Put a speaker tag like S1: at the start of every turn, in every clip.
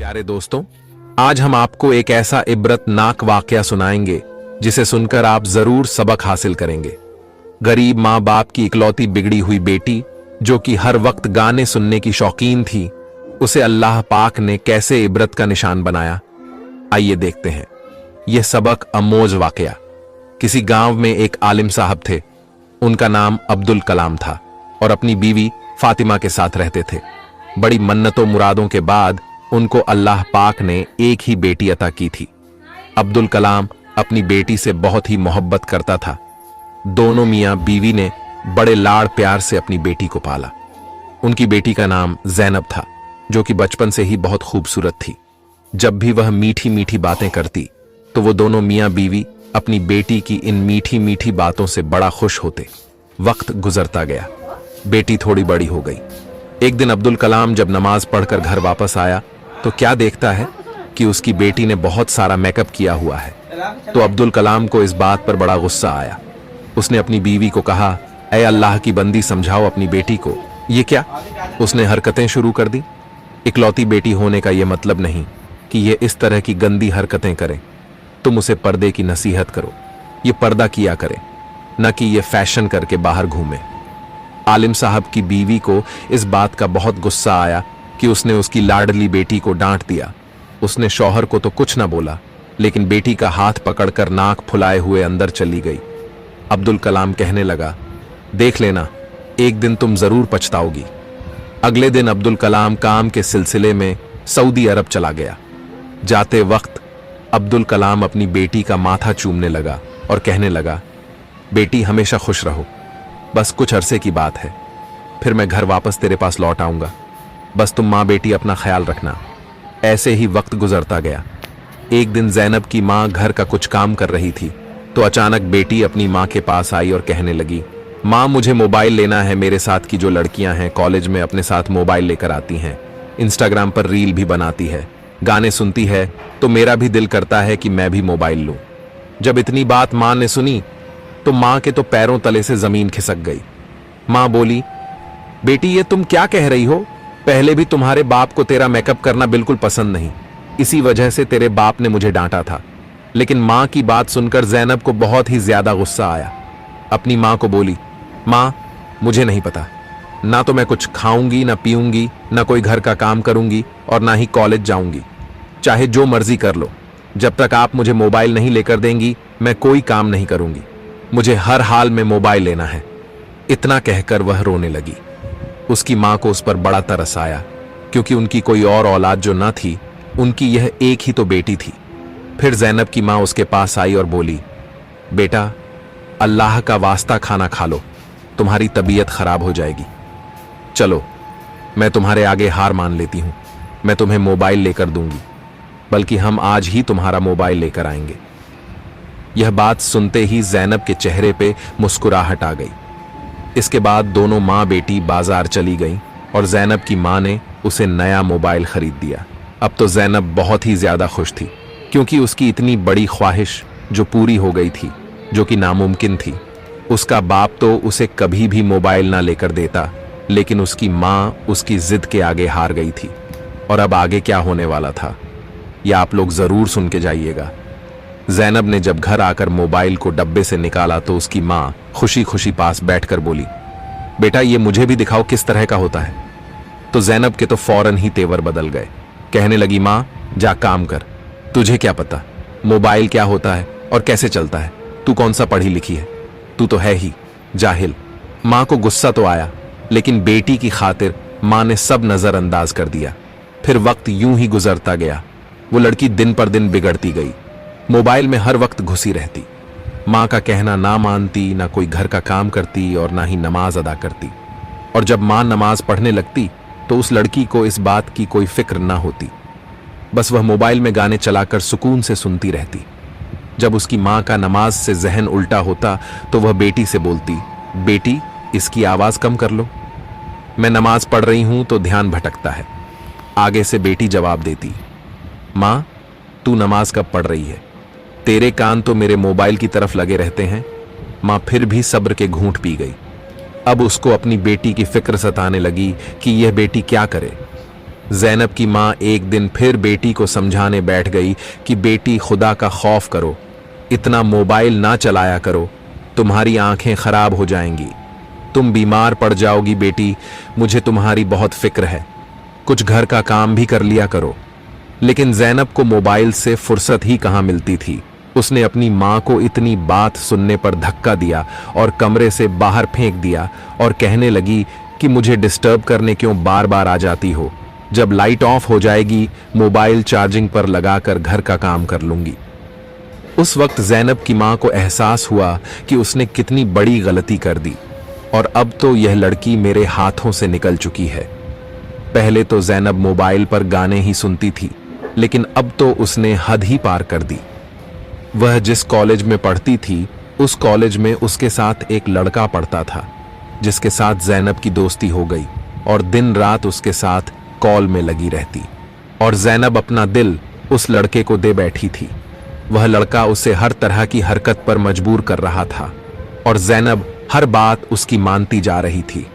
S1: प्यारे दोस्तों, आज हम आपको एक ऐसा इबरतनाक वाकया सुनाएंगे जिसे सुनकर आप जरूर सबक हासिल करेंगे। गरीब माँ बाप की इकलौती बिगड़ी हुई बेटी, जो कि हर वक्त गाने सुनने की शौकीन थी, उसे अल्लाह पाक ने कैसे इबरत का निशान बनाया। आइए देखते हैं यह सबक अमोज वाकया। किसी गांव में एक आलिम साहब थे। उनका नाम अब्दुल कलाम था और अपनी बीवी फातिमा के साथ रहते थे। बड़ी मन्नतों मुरादों के बाद उनको अल्लाह पाक ने एक ही बेटी अता की थी। अब्दुल कलाम अपनी बेटी से बहुत ही मोहब्बत करता था। दोनों मियां बीवी ने बड़े लाड़ प्यार से अपनी बेटी को पाला। उनकी बेटी का नाम जैनब था, जो कि बचपन से ही बहुत खूबसूरत थी। जब भी वह मीठी मीठी बातें करती तो वो दोनों मियां बीवी अपनी बेटी की इन मीठी मीठी बातों से बड़ा खुश होते। वक्त गुजरता गया, बेटी थोड़ी बड़ी हो गई। एक दिन अब्दुल कलाम जब नमाज पढ़कर घर वापस आया तो क्या देखता है कि उसकी बेटी ने बहुत सारा मेकअप किया हुआ है। तो अब्दुल कलाम को इस बात पर बड़ा गुस्सा आया। उसने अपनी बीवी को कहा, ऐ अल्लाह की बंदी, समझाओ अपनी बेटी को, ये क्या उसने हरकतें शुरू कर दी। इकलौती बेटी होने का यह मतलब नहीं कि यह इस तरह की गंदी हरकतें करे। तुम उसे पर्दे की नसीहत करो, ये पर्दा किया करे, न कि ये फैशन करके बाहर घूमे। आलिम साहब की बीवी को इस बात का बहुत गुस्सा आया कि उसने उसकी लाडली बेटी को डांट दिया। उसने शौहर को तो कुछ ना बोला, लेकिन बेटी का हाथ पकड़कर नाक फुलाए हुए अंदर चली गई। अब्दुल कलाम कहने लगा, देख लेना, एक दिन तुम जरूर पछताओगी। अगले दिन अब्दुल कलाम काम के सिलसिले में सऊदी अरब चला गया। जाते वक्त अब्दुल कलाम अपनी बेटी का माथा चूमने लगा और कहने लगा, बेटी हमेशा खुश रहो, बस कुछ अरसे की बात है, फिर मैं घर वापस तेरे पास लौट आऊंगा। बस तुम माँ बेटी अपना ख्याल रखना। ऐसे ही वक्त गुजरता गया। एक दिन जैनब की माँ घर का कुछ काम कर रही थी तो अचानक बेटी अपनी माँ के पास आई और कहने लगी, माँ मुझे मोबाइल लेना है। मेरे साथ की जो लड़कियां हैं कॉलेज में अपने साथ मोबाइल लेकर आती हैं, इंस्टाग्राम पर रील भी बनाती है, गाने सुनती है, तो मेरा भी दिल करता है कि मैं भी मोबाइल लूं। जब इतनी बात माँ ने सुनी तो माँ के तो पैरों तले से जमीन खिसक गई। माँ बोली, बेटी ये तुम क्या कह रही हो? पहले भी तुम्हारे बाप को तेरा मेकअप करना बिल्कुल पसंद नहीं, इसी वजह से तेरे बाप ने मुझे डांटा था। लेकिन माँ की बात सुनकर जैनब को बहुत ही ज्यादा गुस्सा आया। अपनी माँ को बोली, माँ मुझे नहीं पता, ना तो मैं कुछ खाऊंगी, ना पीऊंगी, ना कोई घर का काम करूंगी और ना ही कॉलेज जाऊंगी। चाहे जो मर्जी कर लो, जब तक आप मुझे मोबाइल नहीं लेकर देंगी मैं कोई काम नहीं करूंगी। मुझे हर हाल में मोबाइल लेना है। इतना कहकर वह रोने लगी। उसकी माँ को उस पर बड़ा तरस आया, क्योंकि उनकी कोई और औलाद जो न थी, उनकी यह एक ही तो बेटी थी। फिर जैनब की माँ उसके पास आई और बोली, बेटा अल्लाह का वास्ता खाना खा लो, तुम्हारी तबीयत खराब हो जाएगी। चलो मैं तुम्हारे आगे हार मान लेती हूं, मैं तुम्हें मोबाइल लेकर दूंगी, बल्कि हम आज ही तुम्हारा मोबाइल लेकर आएंगे। यह बात सुनते ही जैनब के चेहरे पे मुस्कुराहट आ गई। इसके बाद दोनों माँ बेटी बाजार चली गईं और जैनब की माँ ने उसे नया मोबाइल खरीद दिया। अब तो जैनब बहुत ही ज्यादा खुश थी, क्योंकि उसकी इतनी बड़ी ख्वाहिश जो पूरी हो गई थी, जो कि नामुमकिन थी। उसका बाप तो उसे कभी भी मोबाइल ना लेकर देता, लेकिन उसकी माँ उसकी जिद के आगे हार गई थी। और अब आगे क्या होने वाला था, यह आप लोग जरूर सुन के जाइएगा। जैनब ने जब घर आकर मोबाइल को डब्बे से निकाला तो उसकी माँ खुशी खुशी पास बैठकर बोली, बेटा ये मुझे भी दिखाओ किस तरह का होता है। तो जैनब के तो फौरन ही तेवर बदल गए। कहने लगी, माँ जा काम कर, तुझे क्या पता मोबाइल क्या होता है और कैसे चलता है? तू कौन सा पढ़ी लिखी है? तू तो है ही जाहिल। माँ को गुस्सा तो आया, लेकिन बेटी की खातिर माँ ने सब नजरअंदाज कर दिया। फिर वक्त यूं ही गुजरता गया। वो लड़की दिन पर दिन बिगड़ती गई, मोबाइल में हर वक्त घुसी रहती, माँ का कहना ना मानती, ना कोई घर का काम करती और ना ही नमाज अदा करती। और जब माँ नमाज पढ़ने लगती तो उस लड़की को इस बात की कोई फिक्र ना होती, बस वह मोबाइल में गाने चलाकर सुकून से सुनती रहती। जब उसकी माँ का नमाज से जहन उल्टा होता तो वह बेटी से बोलती, बेटी इसकी आवाज कम कर लो, मैं नमाज पढ़ रही हूं तो ध्यान भटकता है। आगे से बेटी जवाब देती, माँ तू नमाज कब पढ़ रही है? तेरे कान तो मेरे मोबाइल की तरफ लगे रहते हैं। माँ फिर भी सब्र के घूंट पी गई। अब उसको अपनी बेटी की फिक्र सताने लगी कि यह बेटी क्या करे। जैनब की माँ एक दिन फिर बेटी को समझाने बैठ गई कि बेटी खुदा का खौफ करो, इतना मोबाइल ना चलाया करो, तुम्हारी आंखें खराब हो जाएंगी, तुम बीमार पड़ जाओगी बेटी, मुझे तुम्हारी बहुत फिक्र है, कुछ घर का काम भी कर लिया करो। लेकिन जैनब को मोबाइल से फुर्सत ही कहाँ मिलती थी। उसने अपनी माँ को इतनी बात सुनने पर धक्का दिया और कमरे से बाहर फेंक दिया और कहने लगी कि मुझे डिस्टर्ब करने क्यों बार बार आ जाती हो, जब लाइट ऑफ हो जाएगी मोबाइल चार्जिंग पर लगाकर घर का काम कर लूंगी। उस वक्त जैनब की माँ को एहसास हुआ कि उसने कितनी बड़ी गलती कर दी और अब तो यह लड़की मेरे हाथों से निकल चुकी है। पहले तो जैनब मोबाइल पर गाने ही सुनती थी, लेकिन अब तो उसने हद ही पार कर दी। वह जिस कॉलेज में पढ़ती थी उस कॉलेज में उसके साथ एक लड़का पढ़ता था, जिसके साथ जैनब की दोस्ती हो गई और दिन रात उसके साथ कॉल में लगी रहती और जैनब अपना दिल उस लड़के को दे बैठी थी। वह लड़का उसे हर तरह की हरकत पर मजबूर कर रहा था और जैनब हर बात उसकी मानती जा रही थी।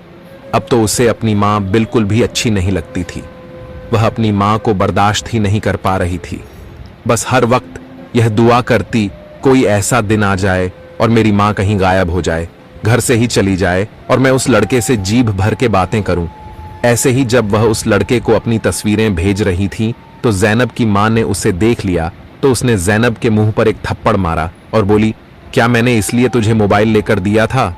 S1: अब तो उसे अपनी माँ बिल्कुल भी अच्छी नहीं लगती थी। वह अपनी माँ को बर्दाश्त ही नहीं कर पा रही थी। बस हर वक्त यह दुआ करती कोई ऐसा दिन आ जाए और मेरी माँ कहीं गायब हो जाए, घर से ही चली जाए और मैं उस लड़के से जीभ भर के बातें करूं। ऐसे ही जब वह उस लड़के को अपनी तस्वीरें भेज रही थी तो जैनब की माँ ने उसे देख लिया तो उसने जैनब के मुंह पर एक थप्पड़ मारा और बोली, क्या मैंने इसलिए तुझे मोबाइल लेकर दिया था?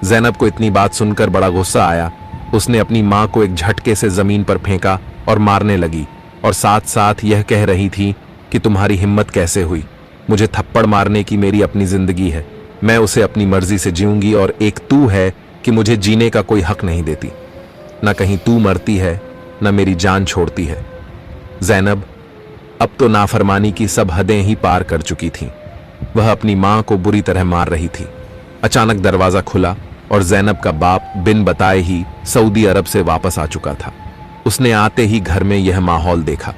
S1: जैनब को इतनी बात सुनकर बड़ा गुस्सा आया। उसने अपनी माँ को एक झटके से जमीन पर फेंका और मारने लगी और साथ साथ यह कह रही थी कि तुम्हारी हिम्मत कैसे हुई, मुझे थप्पड़ मारने की, मेरी अपनी जिंदगी है, मैं उसे अपनी मर्जी से जीऊंगी और एक तू है कि मुझे जीने का कोई हक नहीं देती। न कहीं तू मरती है न मेरी जान छोड़ती है। जैनब अब तो नाफरमानी की सब हदें ही पार कर चुकी थी। वह अपनी माँ को बुरी तरह मार रही थी। अचानक दरवाजा खुला और जैनब का बाप बिन बताए ही सऊदी अरब से वापस आ चुका था। उसने आते ही घर में यह माहौल देखा।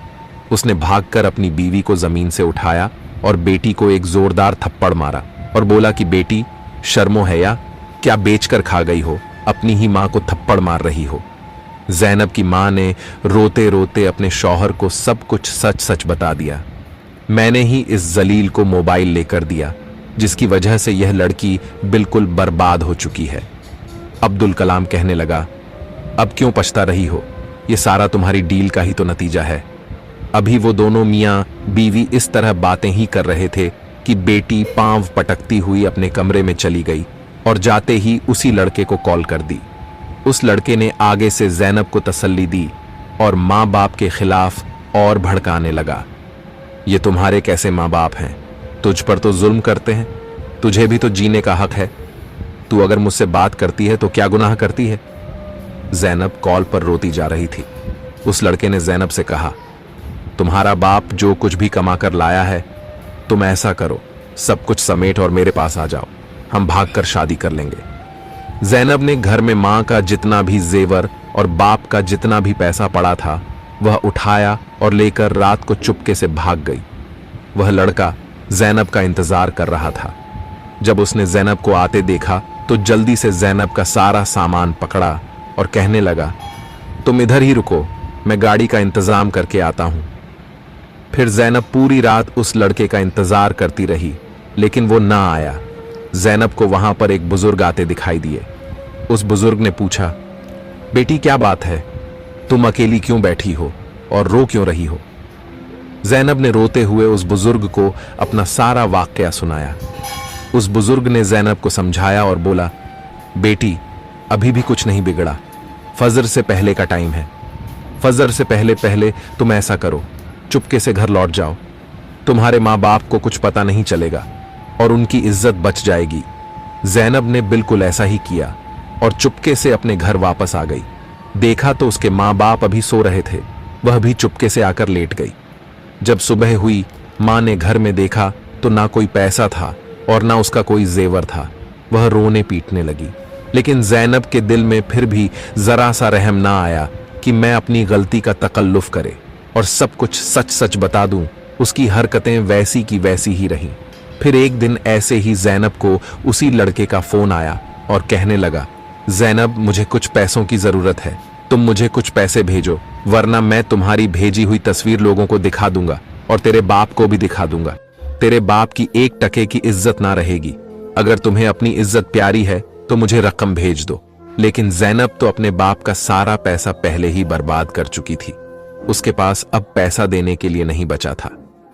S1: उसने भागकर अपनी बीवी को जमीन से उठाया और बेटी को एक जोरदार थप्पड़ मारा और बोला कि बेटी, शर्मो है या क्या बेचकर खा गई हो, अपनी ही माँ को थप्पड़ मार रही हो। जैनब की माँ ने रोते रोते अपने शौहर को सब कुछ सच सच बता दिया। मैंने ही इस जलील को मोबाइल लेकर दिया जिसकी वजह से यह लड़की बिल्कुल बर्बाद हो चुकी है। अब्दुल कलाम कहने लगा, अब क्यों पछता रही हो, यह सारा तुम्हारी डील का ही तो नतीजा है। अभी वो दोनों मियाँ बीवी इस तरह बातें ही कर रहे थे कि बेटी पांव पटकती हुई अपने कमरे में चली गई और जाते ही उसी लड़के को कॉल कर दी। उस लड़के ने आगे से जैनब को तसल्ली दी और माँ बाप के खिलाफ और भड़काने लगा। ये तुम्हारे कैसे माँ बाप हैं, तुझ पर तो जुल्म करते हैं, तुझे भी तो जीने का हक है, तू अगर मुझसे बात करती है तो क्या गुनाह करती है। जैनब कॉल पर रोती जा रही थी। उस लड़के ने जैनब से कहा, तुम्हारा बाप जो कुछ भी कमा कर लाया है, तुम ऐसा करो, सब कुछ समेट और मेरे पास आ जाओ, हम भागकर शादी कर लेंगे। जैनब ने घर में माँ का जितना भी जेवर और बाप का जितना भी पैसा पड़ा था वह उठाया और लेकर रात को चुपके से भाग गई। वह लड़का जैनब का इंतजार कर रहा था। जब उसने जैनब को आते देखा तो जल्दी से जैनब का सारा सामान पकड़ा और कहने लगा, तुम इधर ही रुको, मैं गाड़ी का इंतजाम करके आता हूं। फिर जैनब पूरी रात उस लड़के का इंतजार करती रही, लेकिन वो ना आया। जैनब को वहां पर एक बुजुर्ग आते दिखाई दिए। उस बुजुर्ग ने पूछा, बेटी क्या बात है, तुम अकेली क्यों बैठी हो और रो क्यों रही हो? जैनब ने रोते हुए उस बुजुर्ग को अपना सारा वाकया सुनाया। उस बुजुर्ग ने जैनब को समझाया और बोला, बेटी अभी भी कुछ नहीं बिगड़ा, फजर से पहले का टाइम है, फजर से पहले पहले तुम ऐसा करो, चुपके से घर लौट जाओ, तुम्हारे माँ बाप को कुछ पता नहीं चलेगा और उनकी इज्जत बच जाएगी। जैनब ने बिल्कुल ऐसा ही किया और चुपके से अपने घर वापस आ गई। देखा तो उसके माँ बाप अभी सो रहे थे, वह भी चुपके से आकर लेट गई। जब सुबह हुई, माँ ने घर में देखा तो ना कोई पैसा था और ना उसका कोई जेवर था। वह रोने पीटने लगी, लेकिन जैनब के दिल में फिर भी जरा सा रहम ना आया कि मैं अपनी गलती का तकल्लुफ करे और सब कुछ सच सच बता दूं। उसकी हरकतें वैसी की वैसी ही रहीं। फिर एक दिन ऐसे ही जैनब को उसी लड़के का फोन आया और कहने लगा, जैनब मुझे कुछ पैसों की जरूरत है, तुम मुझे कुछ पैसे भेजो, वरना मैं तुम्हारी भेजी हुई तस्वीर लोगों को दिखा दूंगा और तेरे बाप को भी दिखा दूंगा। तेरे बाप की 1 टके की इज्जत ना रहेगी। अगर तुम्हें अपनी इज्जत प्यारी है तो मुझे रकम भेज दो। लेकिन जैनब तो अपने बाप का सारा पैसा पहले ही बर्बाद कर चुकी थी। उसके पास अब पैसा देने के लिए नहीं बचा था।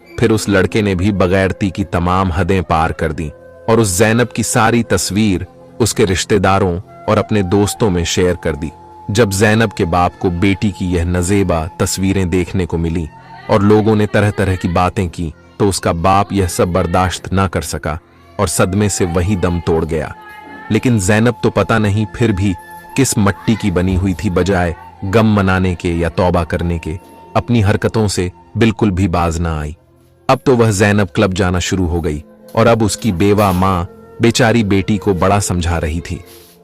S1: फिर उस लड़के ने भी बगैरती की तमाम हदें पार कर दी और उस जैनब की सारी तस्वीर उसके रिश्तेदारों और अपने दोस्तों में शेयर कर दी। जब जैनब के बाप को बेटी की यह नजेबा तस्वीरें देखने को मिली और लोगों ने तरह तरह की बातें की, तो उसका बाप यह सब बर्दाश्त ना कर सका और सदमे से वही दम तोड़ गया। लेकिन जैनब तो पता नहीं फिर भी किस मट्टी की बनी हुई थी। बजाय गम मनाने के या तौबा करने के, अपनी हरकतों से बिल्कुल भी बाज ना आई। अब तो वह जैनब क्लब जाना शुरू हो गई और अब उसकी बेवा माँ बेचारी बेटी को बड़ा समझा रही थी।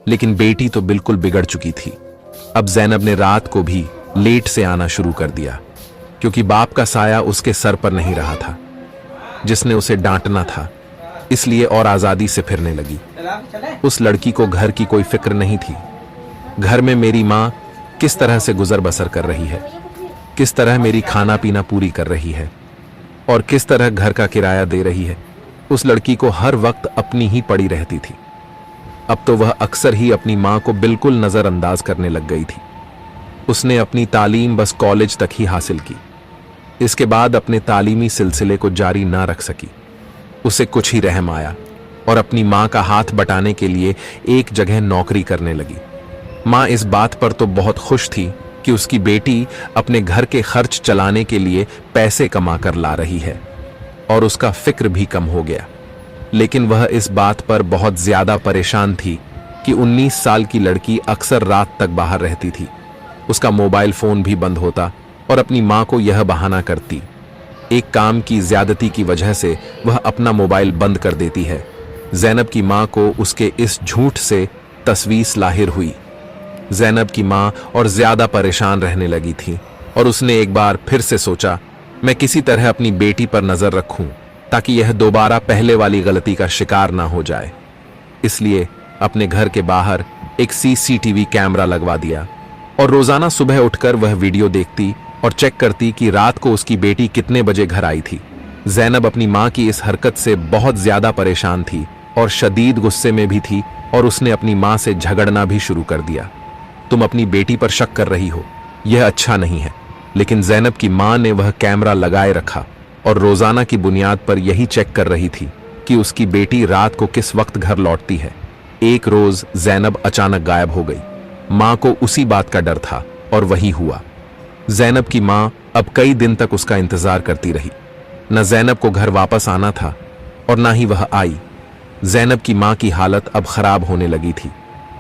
S1: लेकिन बेटी तो बिल्कुल बिगड़ चुकी थी। अब जैनब ने रात को भी लेट से आना शुरू कर दिया, क्योंकि बाप का साया उसके सर पर नहीं रहा था, जिसने उसे डांटना था। इसलिए और आजादी से फिरने लगी। उस लड़की को घर की कोई फिक्र नहीं थी। घर में मेरी माँ किस तरह से गुजर बसर कर रही है, किस तरह मेरी खाना पीना पूरी कर रही है और किस तरह घर का किराया दे रही है, उस लड़की को हर वक्त अपनी ही पड़ी रहती थी। अब तो वह अक्सर ही अपनी माँ को बिल्कुल नजरअंदाज करने लग गई थी। उसने अपनी तालीम बस कॉलेज तक ही हासिल की। इसके बाद अपने तालीमी सिलसिले को जारी ना रख सकी। उसे कुछ ही रहम आया और अपनी माँ का हाथ बटाने के लिए एक जगह नौकरी करने लगी। माँ इस बात पर तो बहुत खुश थी कि उसकी बेटी अपने घर के खर्च चलाने के लिए पैसे कमा कर ला रही है और उसका फिक्र भी कम हो गया। लेकिन वह इस बात पर बहुत ज्यादा परेशान थी कि 19 साल की लड़की अक्सर रात तक बाहर रहती थी। उसका मोबाइल फोन भी बंद होता और अपनी माँ को यह बहाना करती। एक काम की ज्यादती की वजह से वह अपना मोबाइल बंद कर देती है। जैनब की माँ को उसके इस झूठ से तसवीस लाहिर हुई। जैनब की माँ और ज्यादा परेशान रहने लगी थी और उसने एक बार फिर से सोचा, मैं किसी तरह अपनी बेटी पर नजर रखूं ताकि यह दोबारा पहले वाली गलती का शिकार ना हो जाए। इसलिए अपने घर के बाहर एक सीसीटीवी कैमरा लगवा दिया और रोजाना सुबह उठकर वह वीडियो देखती और चेक करती कि रात को उसकी बेटी कितने बजे घर आई थी। जैनब अपनी माँ की इस हरकत से बहुत ज्यादा परेशान थी और शदीद गुस्से में भी थी और उसने अपनी माँ से झगड़ना भी शुरू कर दिया। तुम अपनी बेटी पर शक कर रही हो, यह अच्छा नहीं है। लेकिन जैनब की माँ ने वह कैमरा लगाए रखा और रोजाना की बुनियाद पर यही चेक कर रही थी कि उसकी बेटी रात को किस वक्त घर लौटती है। एक रोज जैनब अचानक गायब हो गई। माँ को उसी बात का डर था और वही हुआ। जैनब की माँ अब कई दिन तक उसका इंतजार करती रही। न जैनब को घर वापस आना था और ना ही वह आई। जैनब की माँ की हालत अब खराब होने लगी थी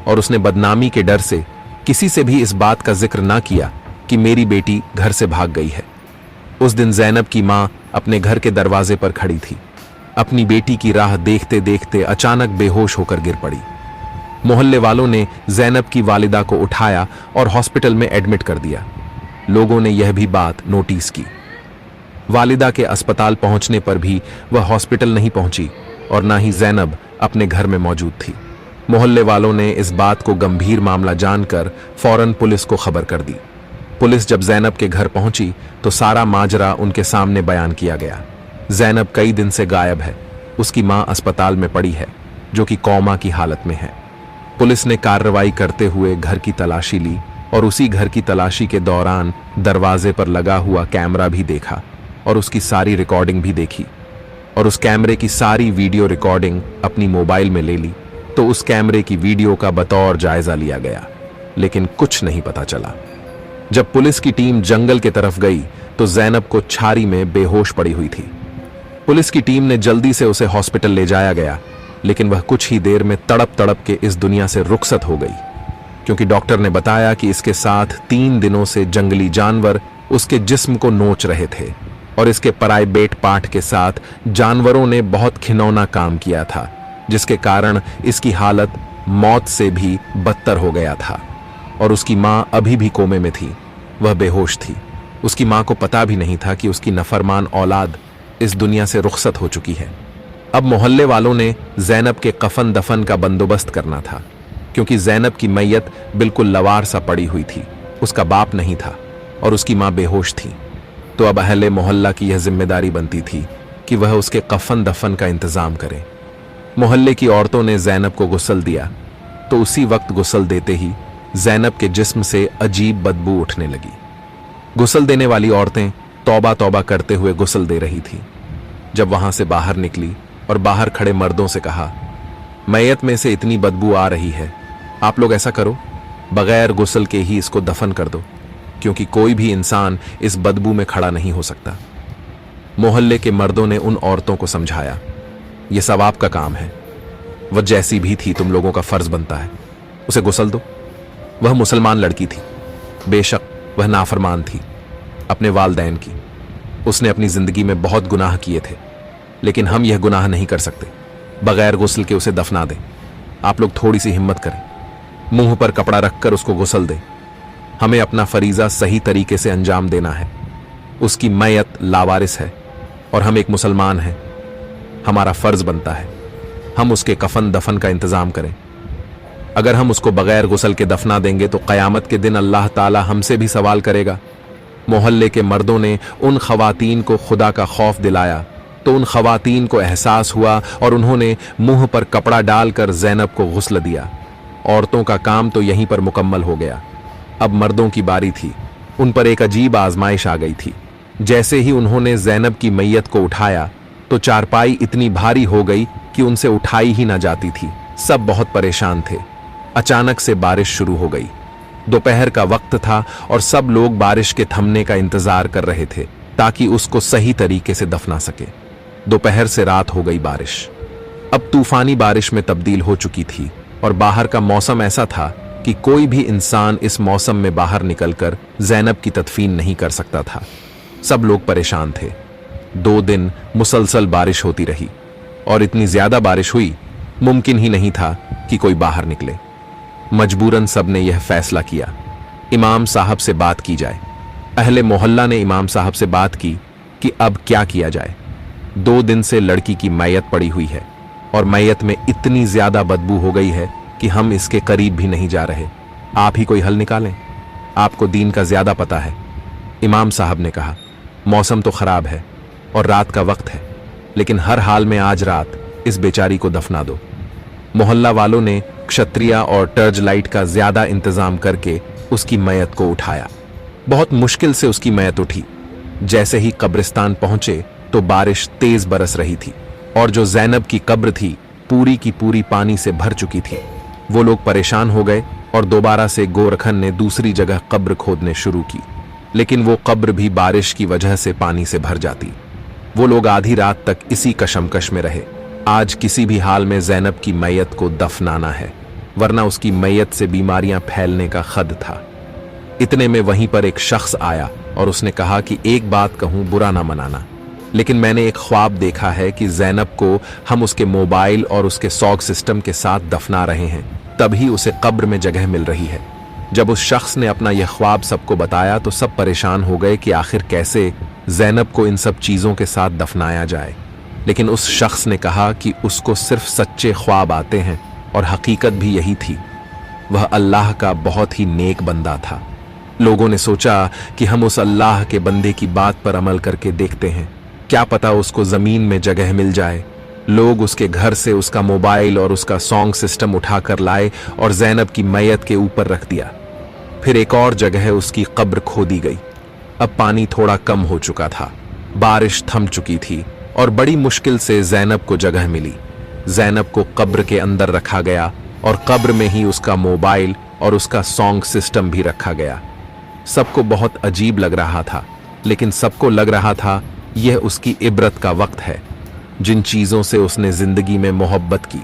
S1: और उसने बदनामी के डर से किसी से भी इस बात का जिक्र ना किया कि मेरी बेटी घर से भाग गई है। उस दिन जैनब की माँ अपने घर के दरवाजे पर खड़ी थी। अपनी बेटी की राह देखते देखते अचानक बेहोश होकर गिर पड़ी। मोहल्ले वालों ने जैनब की वालिदा को उठाया और हॉस्पिटल में एडमिट कर दिया। लोगों ने यह भी बात नोटिस की। वालिदा के अस्पताल पहुंचने पर भी वह हॉस्पिटल नहीं पहुंची और ना ही जैनब अपने घर में मौजूद थी। मोहल्ले वालों ने इस बात को गंभीर मामला जानकर फौरन पुलिस को खबर कर दी। पुलिस जब जैनब के घर पहुंची तो सारा माजरा उनके सामने बयान किया गया। जैनब कई दिन से गायब है। उसकी मां अस्पताल में पड़ी है, जो कि कोमा की हालत में है। पुलिस ने कार्रवाई करते हुए घर की तलाशी ली और उसी घर की तलाशी के दौरान दरवाजे पर लगा हुआ कैमरा भी देखा और उसकी सारी रिकॉर्डिंग भी देखी और उस कैमरे की सारी वीडियो रिकॉर्डिंग अपनी मोबाइल में ले ली। तो उस कैमरे की वीडियो का बतौर जायजा लिया गया, लेकिन कुछ नहीं पता चला। जब पुलिस की टीम जंगल की तरफ गई तो जैनब को छारी में बेहोश पड़ी हुई थी। पुलिस की टीम ने जल्दी से उसे हॉस्पिटल ले जाया गया, लेकिन वह कुछ ही देर में तड़प तड़प के इस दुनिया से रुखसत हो गई, क्योंकि डॉक्टर ने बताया कि इसके साथ 3 दिनों से जंगली जानवर उसके जिस्म को नोच रहे थे और इसके प्राइवेट पार्ट के साथ जानवरों ने बहुत घिनौना काम किया था, जिसके कारण इसकी हालत मौत से भी बदतर हो गया था। और उसकी मां अभी भी कोमे में थी, वह बेहोश थी। उसकी मां को पता भी नहीं था कि उसकी नफरमान औलाद इस दुनिया से रुखसत हो चुकी है। अब मोहल्ले वालों ने जैनब के कफन दफन का बंदोबस्त करना था, क्योंकि जैनब की मैयत बिल्कुल लवार सा पड़ी हुई थी। उसका बाप नहीं था। और उसकी मां बेहोश थी। तो अब अहले मोहल्ला की यह जिम्मेदारी बनती थी कि वह उसके कफन दफन का इंतजाम करे। मोहल्ले की औरतों ने जैनब को गुस्ल दिया तो उसी वक्त गुस्ल देते ही जैनब के जिस्म से अजीब बदबू उठने लगी। गुस्ल देने वाली औरतें तौबा तौबा करते हुए गुस्ल दे रही थी। जब वहां से बाहर निकली और बाहर खड़े मर्दों से कहा, मैयत में से इतनी बदबू आ रही है, आप लोग ऐसा करो, बगैर गुस्ल के ही इसको दफन कर दो, क्योंकि कोई भी इंसान इस बदबू में खड़ा नहीं हो सकता। मोहल्ले के मर्दों ने उन औरतों को समझाया, यह सवाब का काम है, वह जैसी भी थी तुम लोगों का फर्ज बनता है, उसे गुस्ल दो। वह मुसलमान लड़की थी, बेशक वह नाफरमान थी अपने वालदैन की। उसने अपनी जिंदगी में बहुत गुनाह किए थे, लेकिन हम यह गुनाह नहीं कर सकते बगैर गुस्ल के उसे दफना दें। आप लोग थोड़ी सी हिम्मत करें, मुंह पर कपड़ा रखकर उसको गुस्ल दें। हमें अपना फरीजा सही तरीके से अंजाम देना है। उसकी मैयत लावारिस है और हम एक मुसलमान हैं। हमारा फर्ज बनता है हम उसके कफन दफन का इंतजाम करें। अगर हम उसको बगैर गुस्ल के दफना देंगे तो क़यामत के दिन अल्लाह ताला हमसे भी सवाल करेगा। मोहल्ले के मर्दों ने उन खवातीन को खुदा का खौफ दिलाया तो उन खवातीन को एहसास हुआ और उन्होंने मुंह पर कपड़ा डालकर जैनब को गुस्ल दिया। औरतों का काम तो यहीं पर मुकम्मल हो गया। अब मर्दों की बारी थी। उन पर एक अजीब आजमाइश आ गई थी। जैसे ही उन्होंने जैनब की मैयत को उठाया तो चारपाई इतनी भारी हो गई कि उनसे उठाई ही ना जाती थी। सब बहुत परेशान थे। अचानक से बारिश शुरू हो गई। दोपहर का वक्त था और सब लोग बारिश के थमने का इंतजार कर रहे थे ताकि उसको सही तरीके से दफना सके। दोपहर से रात हो गई। बारिश अब तूफानी बारिश में तब्दील हो चुकी थी और बाहर का मौसम ऐसा था कि कोई भी इंसान इस मौसम में बाहर निकलकर जैनब की तदफीन नहीं कर सकता था। सब लोग परेशान थे। 2 दिन मुसलसल बारिश होती रही और इतनी ज्यादा बारिश हुई, मुमकिन ही नहीं था कि कोई बाहर निकले। मजबूरन सबने यह फैसला किया, इमाम साहब से बात की जाए। अहले मोहल्ला ने इमाम साहब से बात की कि अब क्या किया जाए। 2 दिन से लड़की की मैयत पड़ी हुई है और मैयत में इतनी ज्यादा बदबू हो गई है कि हम इसके करीब भी नहीं जा रहे। आप ही कोई हल निकालें, आपको दीन का ज्यादा पता है। इमाम साहब ने कहा, मौसम तो खराब है और रात का वक्त है, लेकिन हर हाल में आज रात इस बेचारी को दफना दो। मोहल्ला वालों ने क्षत्रिया और टर्च लाइट का ज्यादा इंतजाम करके उसकी मैयत को उठाया। बहुत मुश्किल से उसकी मैयत उठी। जैसे ही कब्रिस्तान पहुंचे तो बारिश तेज बरस रही थी और जो जैनब की कब्र थी पूरी की पूरी पानी से भर चुकी थी। वो लोग परेशान हो गए और दोबारा से गोरखन ने दूसरी जगह कब्र खोदने शुरू की, लेकिन वो कब्र भी बारिश की वजह से पानी से भर जाती। वो लोग आधी रात तक इसी कशमकश में रहे। आज किसी भी हाल में जैनब की मैयत को दफनाना है, वरना उसकी मैयत से बीमारियां फैलने का खद था। इतने में वहीं पर एक शख्स आया और उसने कहा कि एक बात कहूं, बुरा ना मनाना, लेकिन मैंने एक ख्वाब देखा है कि जैनब को हम उसके मोबाइल और उसके सॉग सिस्टम के साथ दफना रहे हैं, तभी उसे कब्र में जगह मिल रही है। जब उस शख्स ने अपना यह ख्वाब सबको बताया तो सब परेशान हो गए कि आखिर कैसे जैनब को इन सब चीजों के साथ दफनाया जाए। लेकिन उस शख्स ने कहा कि उसको सिर्फ सच्चे ख्वाब आते हैं और हकीकत भी यही थी। वह अल्लाह का बहुत ही नेक बंदा था। लोगों ने सोचा कि हम उस अल्लाह के बंदे की बात पर अमल करके देखते हैं, क्या पता उसको जमीन में जगह मिल जाए। लोग उसके घर से उसका मोबाइल और उसका सॉन्ग सिस्टम उठाकर लाए और जैनब की मैयत के ऊपर रख दिया। फिर एक और जगह उसकी कब्र खोदी गई। अब पानी थोड़ा कम हो चुका था, बारिश थम चुकी थी और बड़ी मुश्किल से जैनब को जगह मिली। जैनब को कब्र के अंदर रखा गया और कब्र में ही उसका मोबाइल और उसका सॉन्ग सिस्टम भी रखा गया। सबको बहुत अजीब लग रहा था, लेकिन सबको लग रहा था यह उसकी इबरत का वक्त है। जिन चीजों से उसने जिंदगी में मोहब्बत की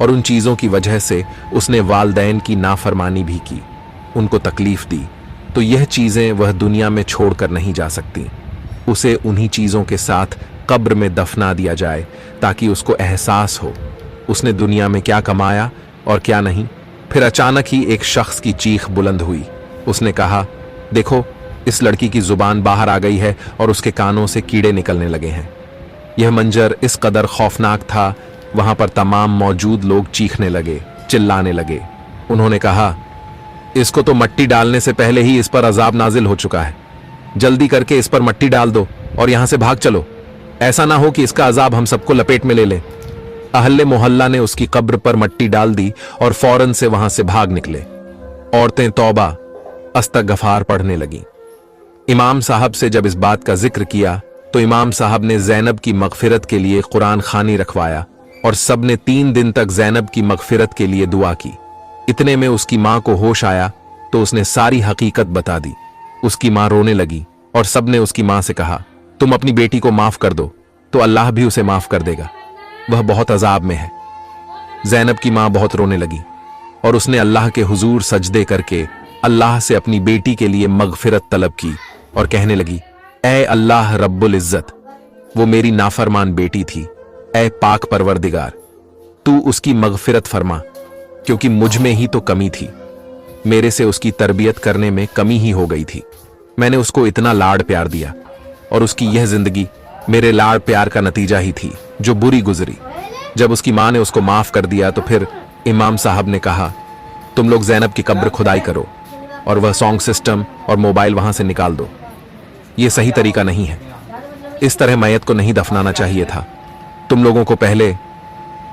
S1: और उन चीजों की वजह से उसने वालदैन की नाफरमानी भी की, उनको तकलीफ दी, तो यह चीजें वह दुनिया में छोड़कर नहीं जा सकती। उसे उन्हीं चीजों के साथ कब्र में दफना दिया जाए ताकि उसको एहसास हो उसने दुनिया में क्या कमाया और क्या नहीं। फिर अचानक ही एक शख्स की चीख बुलंद हुई। उसने कहा, देखो, इस लड़की की जुबान बाहर आ गई है और उसके कानों से कीड़े निकलने लगे हैं। यह मंजर इस कदर खौफनाक था, वहां पर तमाम मौजूद लोग चीखने लगे, चिल्लाने लगे। उन्होंने कहा, इसको तो मट्टी डालने से पहले ही इस पर अजाब नाजिल हो चुका है, जल्दी करके इस पर मट्टी डाल दो और यहां से भाग चलो, ऐसा ना हो कि इसका अजाब हम सबको लपेट में ले ले। अहले मोहल्ला ने उसकी कब्र पर मट्टी डाल दी और फौरन से वहां से भाग निकले। औरतें तौबा अस्तगफार पढ़ने लगीं। इमाम साहब से जब इस बात का जिक्र किया तो इमाम साहब ने जैनब की मगफिरत के लिए कुरान खानी रखवाया और सब ने 3 दिन तक जैनब की मगफिरत के लिए दुआ की। इतने में उसकी मां को होश आया तो उसने सारी हकीकत बता दी। उसकी मां रोने लगी और सबने उसकी मां से कहा, तुम अपनी बेटी को माफ कर दो तो अल्लाह भी उसे माफ कर देगा, वह बहुत अजाब में है। जैनब की मां बहुत रोने लगी और उसने अल्लाह के हुजूर सजदे करके अल्लाह से अपनी बेटी के लिए मगफिरत तलब की और कहने लगी, ऐ अल्लाह रब्बुल इज्जत, वो मेरी नाफरमान बेटी थी, ऐ पाक परवरदिगार तू उसकी मगफिरत फरमा, क्योंकि मुझ में ही तो कमी थी, मेरे से उसकी तरबियत करने में कमी ही हो गई थी। मैंने उसको इतना लाड़ प्यार दिया और उसकी यह जिंदगी मेरे लाड़ प्यार का नतीजा ही थी जो बुरी गुजरी। जब उसकी मां ने उसको माफ कर दिया तो फिर इमाम साहब ने कहा, तुम लोग जैनब की कब्र खुदाई करो और वह सॉन्ग सिस्टम और मोबाइल वहां से निकाल दो। यह सही तरीका नहीं है, इस तरह मैयत को नहीं दफनाना चाहिए था। तुम लोगों को पहले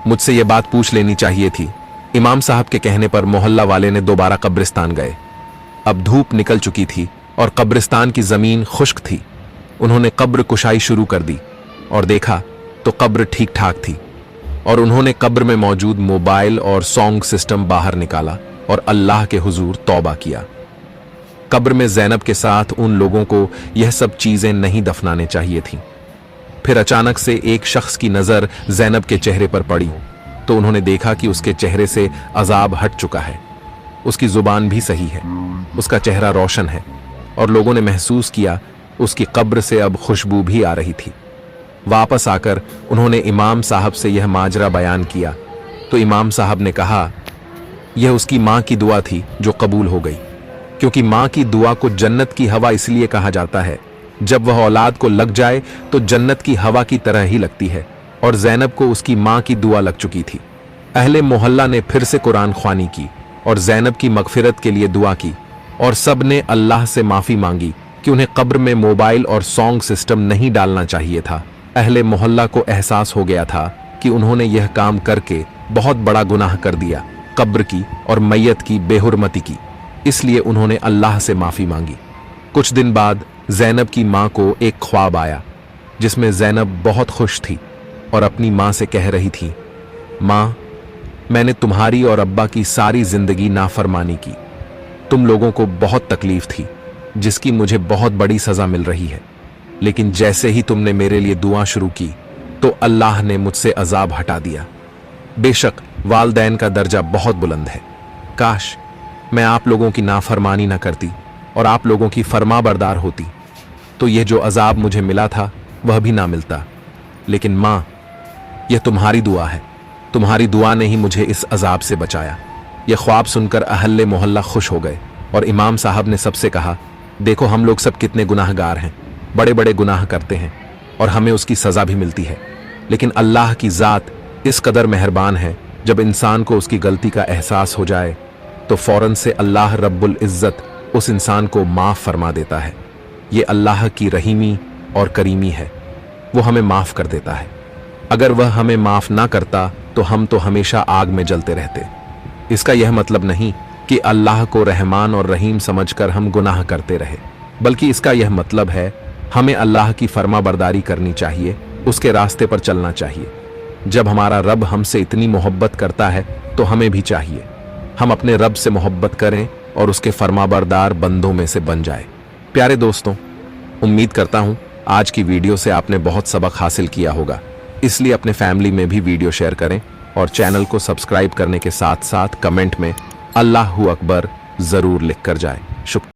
S1: मुझसे यह बात पूछ लेनी चाहिए थी। इमाम साहब के कहने पर मोहल्ला वाले ने दोबारा कब्रिस्तान गए। अब धूप निकल चुकी थी और कब्रिस्तान की जमीन खुश्क थी। उन्होंने कब्र कुशाई शुरू कर दी और देखा तो कब्र ठीक ठाक थी और उन्होंने कब्र में मौजूद मोबाइल और सॉन्ग सिस्टम बाहर निकाला और अल्लाह के हुजूर तौबा किया। कब्र में जैनब के साथ उन लोगों को यह सब चीजें नहीं दफनाने चाहिए थीं। फिर अचानक से एक शख्स की नजर जैनब के चेहरे पर पड़ी तो उन्होंने देखा कि उसके चेहरे से अजाब हट चुका है, उसकी जुबान भी सही है, उसका चेहरा रोशन है और लोगों ने महसूस किया उसकी कब्र से अब खुशबू भी आ रही थी। वापस आकर उन्होंने इमाम साहब से यह माजरा बयान किया तो इमाम साहब ने कहा, यह उसकी मां की दुआ थी जो कबूल हो गई, क्योंकि मां की दुआ को जन्नत की हवा इसलिए कहा जाता है, जब वह औलाद को लग जाए तो जन्नत की हवा की तरह ही लगती है, और जैनब को उसकी मां की दुआ लग चुकी थी। अहले मोहल्ला ने फिर से कुरान ख्वानी की और जैनब की मगफिरत के लिए दुआ की और सब ने अल्लाह से माफी मांगी कि उन्हें कब्र में मोबाइल और सॉन्ग सिस्टम नहीं डालना चाहिए था। अहले मोहल्ला को एहसास हो गया था कि उन्होंने यह काम करके बहुत बड़ा गुनाह कर दिया, कब्र की और मैयत की बेहुरमती की, इसलिए उन्होंने अल्लाह से माफी मांगी। कुछ दिन बाद जैनब की मां को एक ख्वाब आया जिसमें जैनब बहुत खुश थी और अपनी मां से कह रही थी, मां, मैंने तुम्हारी और अब्बा की सारी जिंदगी नाफरमानी की, तुम लोगों को बहुत तकलीफ थी जिसकी मुझे बहुत बड़ी सजा मिल रही है, लेकिन जैसे ही तुमने मेरे लिए दुआ शुरू की तो अल्लाह ने मुझसे अजाब हटा दिया। बेशक वालदैन का दर्जा बहुत बुलंद है, काश मैं आप लोगों की नाफरमानी ना करती और आप लोगों की फरमाबरदार होती तो यह जो अजाब मुझे मिला था वह भी ना मिलता। लेकिन मां, यह तुम्हारी दुआ है, तुम्हारी दुआ ने ही मुझे इस अजाब से बचाया। यह ख्वाब सुनकर अहले मोहल्ला खुश हो गए और इमाम साहब ने सबसे कहा, देखो हम लोग सब कितने गुनाहगार हैं, बड़े बड़े गुनाह करते हैं और हमें उसकी सजा भी मिलती है, लेकिन अल्लाह की जात इस कदर मेहरबान है, जब इंसान को उसकी गलती का एहसास हो जाए तो फौरन से अल्लाह रब्बुल इज्जत उस इंसान को माफ फरमा देता है। ये अल्लाह की रहीमी और करीमी है, वो हमें माफ कर देता है। अगर वह हमें माफ ना करता तो हम तो हमेशा आग में जलते रहते। इसका यह मतलब नहीं कि अल्लाह को रहमान और रहीम समझकर हम गुनाह करते रहे, बल्कि इसका यह मतलब है हमें अल्लाह की फरमाबरदारी करनी चाहिए, उसके रास्ते पर चलना चाहिए। जब हमारा रब हमसे इतनी मोहब्बत करता है तो हमें भी चाहिए हम अपने रब से मोहब्बत करें और उसके फरमाबरदार बंदों में से बन जाए। प्यारे दोस्तों, उम्मीद करता हूं आज की वीडियो से आपने बहुत सबक हासिल किया होगा, इसलिए अपने फैमिली में भी वीडियो शेयर करें और चैनल को सब्सक्राइब करने के साथ साथ कमेंट में अल्लाहू अकबर जरूर लिख कर जाए। शुक्रिया।